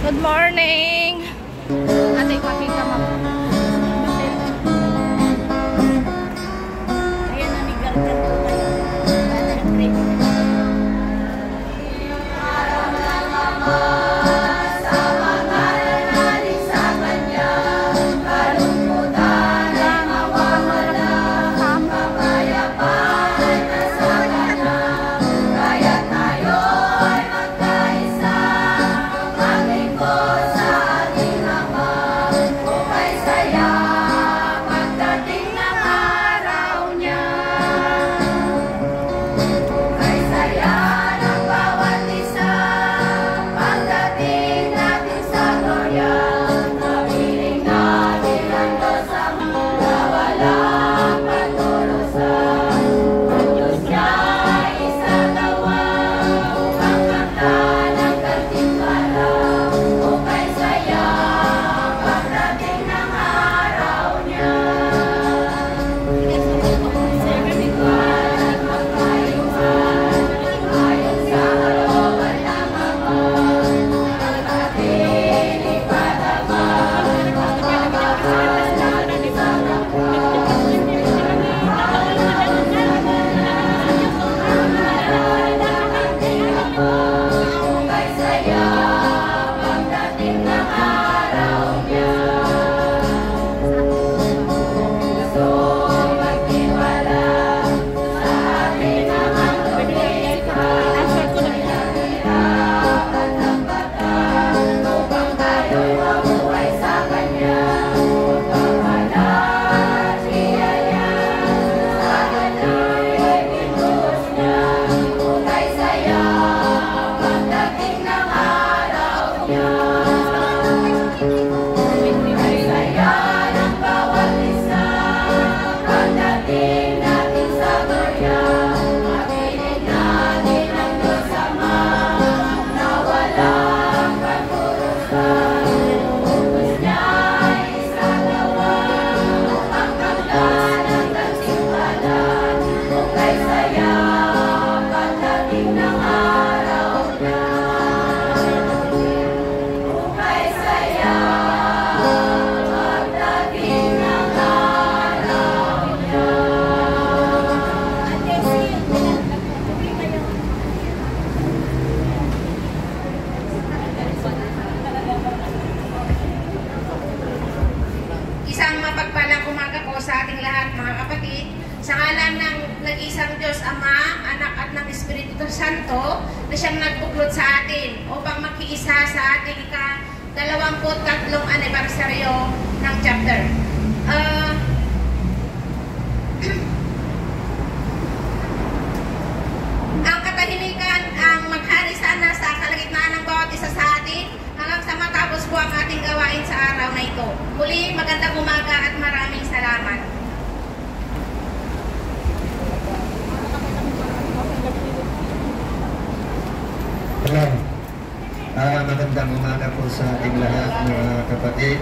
Good morning! Ating makita mo. Ayan na, may gargan po kayo. Bata ng grade. Isang mapagpalang umaga po sa ating lahat, mga kapatid. Sa ngalan ng nag-isang Diyos Ama, Anak at ng Espiritu Santo na siyang nagbuklod sa atin upang makiisa sa ating ika-23 anibersaryo ng chapter. Ang katahimikan ang maghari sana sa kalagitnaan ng bawat isa sa atin hanggang sa matapos po ang ating gawain sa araw na ito. Muli, magandang umaga at maraming salamat. Hello. Magandang umaga po sa ating lahat, mga kapatid.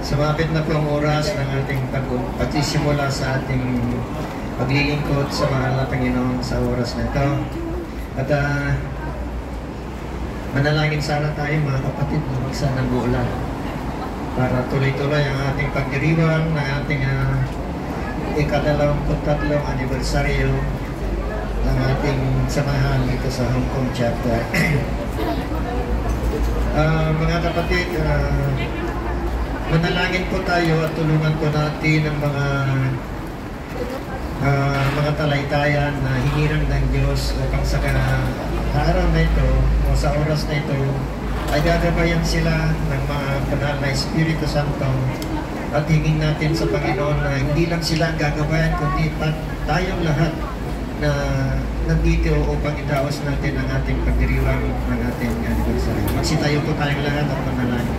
Sumapit na po ang oras ng ating pagsisimula sa ating paglilingkod sa mahal na Panginoon sa oras na ito. At manalangin sana tayo, mga kapatid, na magsa ng buulan para tuloy-tuloy ang ating pagdiriwang ng ating ika-23 anibersaryo ng ating samahan dito sa Hong Kong chapter. Mga kapatid, manalangin po tayo at tulungan po natin ang mga talaytayan na hinirang ng Diyos upang sa araw na ito o sa oras na ito ay gagabayan sila ng mga banal na Espiritu Santo at hingin natin sa Panginoon na hindi lang sila gagabayan kundi tayong lahat na nandito upang itaos natin ang ating pagdiriwang ng ating anniversary. Magsitayo po tayong lahat at manalangin.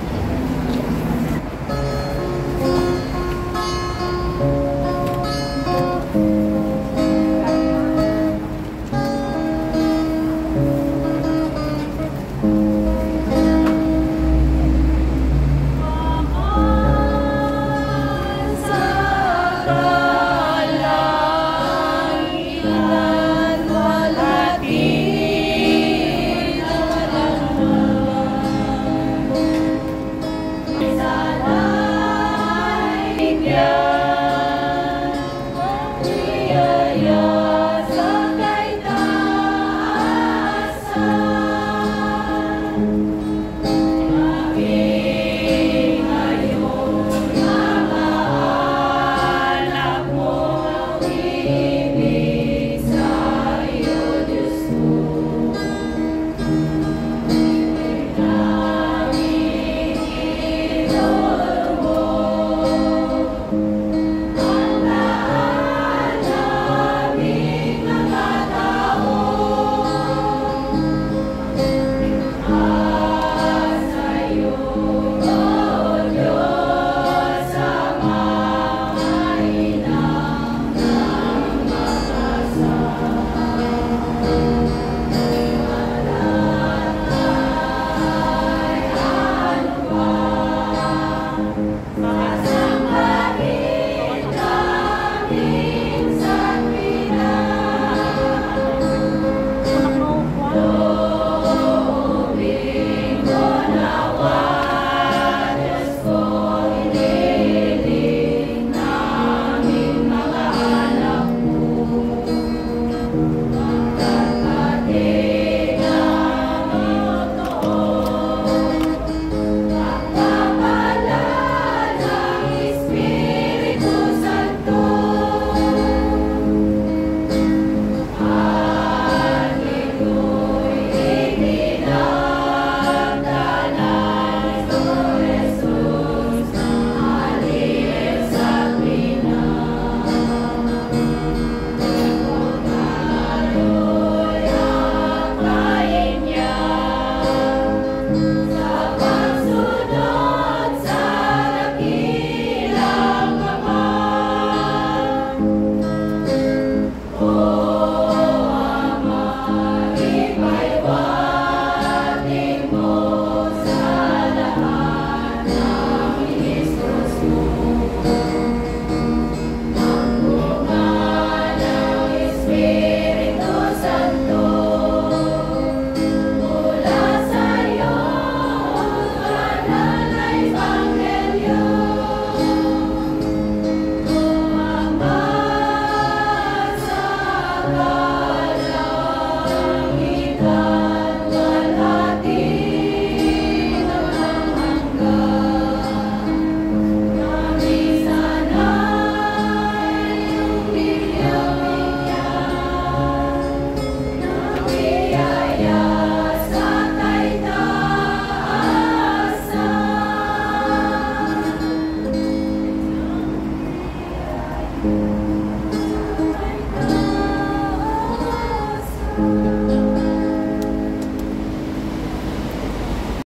Thank you.